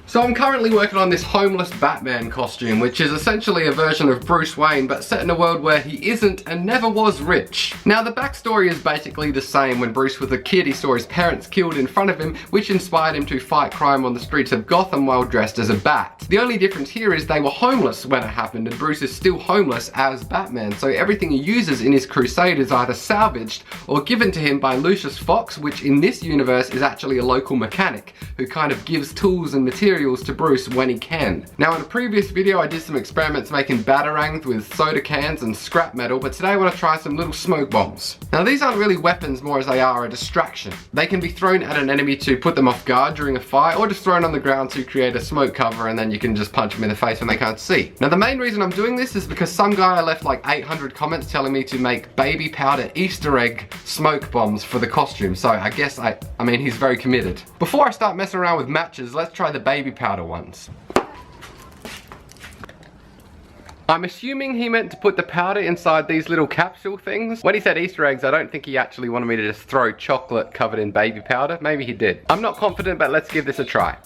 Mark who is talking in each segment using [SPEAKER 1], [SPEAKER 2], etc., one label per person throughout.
[SPEAKER 1] So I'm currently working on this homeless Batman costume, which is essentially a version of Bruce Wayne, but set in a world where he isn't and never was rich. Now the backstory is basically the same. When Bruce was a kid, he saw his parents killed in front of him, which inspired him to fight crime on the streets of Gotham while dressed as a bat. The only difference here is they were homeless when it happened, and Bruce is still homeless as Batman, so everything he uses in his crusade is either salvaged or given to him by Lucius Fox, which in this universe is actually a local mechanic, who kind of gives tools and materials to Bruce when he can. Now in a previous video I did some experiments making batarangs with soda cans and scrap metal, but today I want to try some little smoke bombs. Now these aren't really weapons more as they are a distraction. They can be thrown at an enemy to put them off guard during a fight, or just thrown on the ground to create a smoke cover, and then you can just punch them in the face when they can't see. Now the main reason I'm doing this is because some guy left like 800 comments telling me to make baby powder Easter egg smoke bombs for the costume, so I guess I mean he's very committed. Before I start messing around with matches, let's try the baby powder ones. I'm assuming he meant to put the powder inside these little capsule things. When he said Easter eggs, I don't think he actually wanted me to just throw chocolate covered in baby powder. Maybe he did. I'm not confident, but let's give this a try.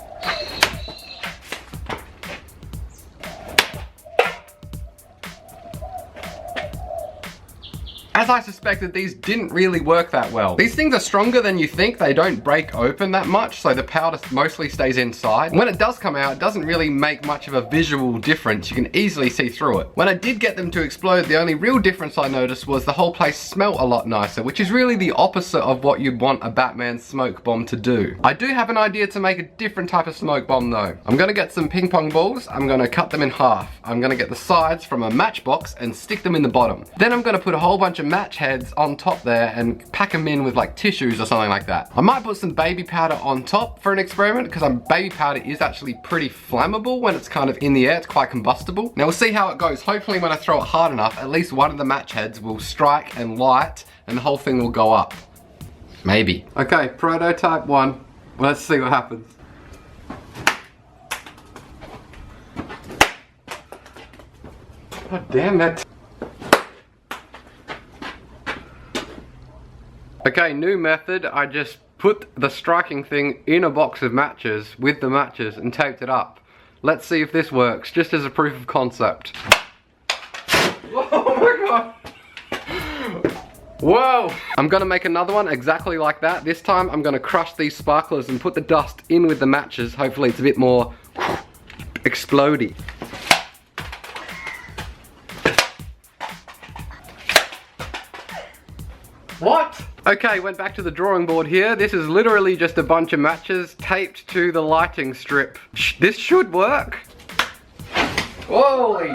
[SPEAKER 1] As I suspected, these didn't really work that well. These things are stronger than you think. They don't break open that much, so the powder mostly stays inside. When it does come out, it doesn't really make much of a visual difference. You can easily see through it. When I did get them to explode, the only real difference I noticed was the whole place smelled a lot nicer, which is really the opposite of what you'd want a Batman smoke bomb to do. I do have an idea to make a different type of smoke bomb though. I'm gonna get some ping pong balls, I'm gonna cut them in half. I'm gonna get the sides from a matchbox and stick them in the bottom. Then I'm gonna put a whole bunch of match heads on top there and pack them in with like tissues or something like that. I might put some baby powder on top for an experiment, because baby powder is actually pretty flammable when it's kind of in the air. It's quite combustible. Now we'll see how it goes. Hopefully when I throw it hard enough, at least one of the match heads will strike and light and the whole thing will go up. Maybe. Okay, prototype 1. Let's see what happens. God damn that. Okay, new method. I just put the striking thing in a box of matches with the matches and taped it up. Let's see if this works, just as a proof of concept. Oh my god! Whoa! I'm gonna make another one exactly like that. This time I'm gonna crush these sparklers and put the dust in with the matches. Hopefully it's a bit more explodey. What? Okay, went back to the drawing board here. This is literally just a bunch of matches taped to the lighting strip. This should work. Holy.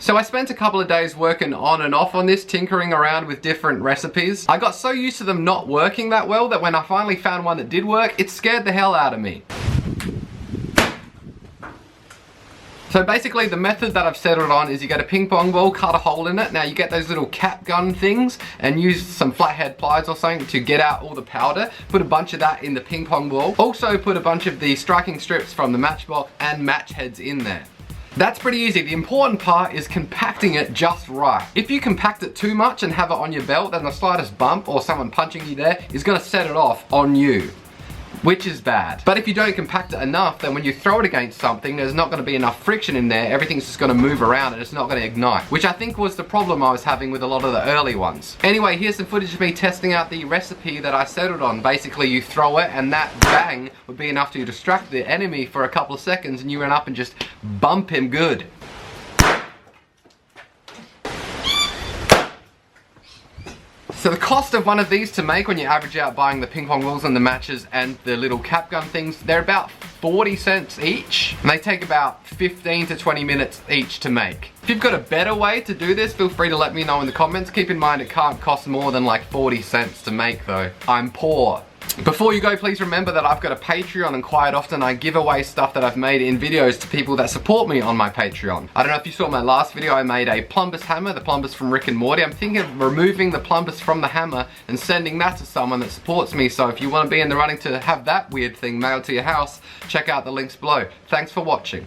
[SPEAKER 1] So I spent a couple of days working on and off on this, tinkering around with different recipes. I got so used to them not working that well that when I finally found one that did work, it scared the hell out of me. So basically the method that I've settled on is you get a ping pong ball, cut a hole in it. Now you get those little cap gun things and use some flathead pliers or something to get out all the powder. Put a bunch of that in the ping pong ball. Also put a bunch of the striking strips from the matchbox and match heads in there. That's pretty easy. The important part is compacting it just right. If you compact it too much and have it on your belt, then the slightest bump or someone punching you there is gonna set it off on you, which is bad. But if you don't compact it enough, then when you throw it against something, there's not gonna be enough friction in there. Everything's just gonna move around and it's not gonna ignite, which I think was the problem I was having with a lot of the early ones. Anyway, here's some footage of me testing out the recipe that I settled on. Basically, you throw it and that bang would be enough to distract the enemy for a couple of seconds, and you run up and just bump him good. So the cost of one of these to make, when you average out buying the ping pong balls and the matches and the little cap gun things, they're about 40 cents each. And they take about 15 to 20 minutes each to make. If you've got a better way to do this, feel free to let me know in the comments. Keep in mind it can't cost more than like 40 cents to make though. I'm poor. Before you go, please remember that I've got a Patreon, and quite often I give away stuff that I've made in videos to people that support me on my Patreon. I don't know if you saw my last video, I made a plumbus hammer, the plumbus from Rick and Morty. I'm thinking of removing the plumbus from the hammer and sending that to someone that supports me, so if you want to be in the running to have that weird thing mailed to your house, check out the links below. Thanks for watching.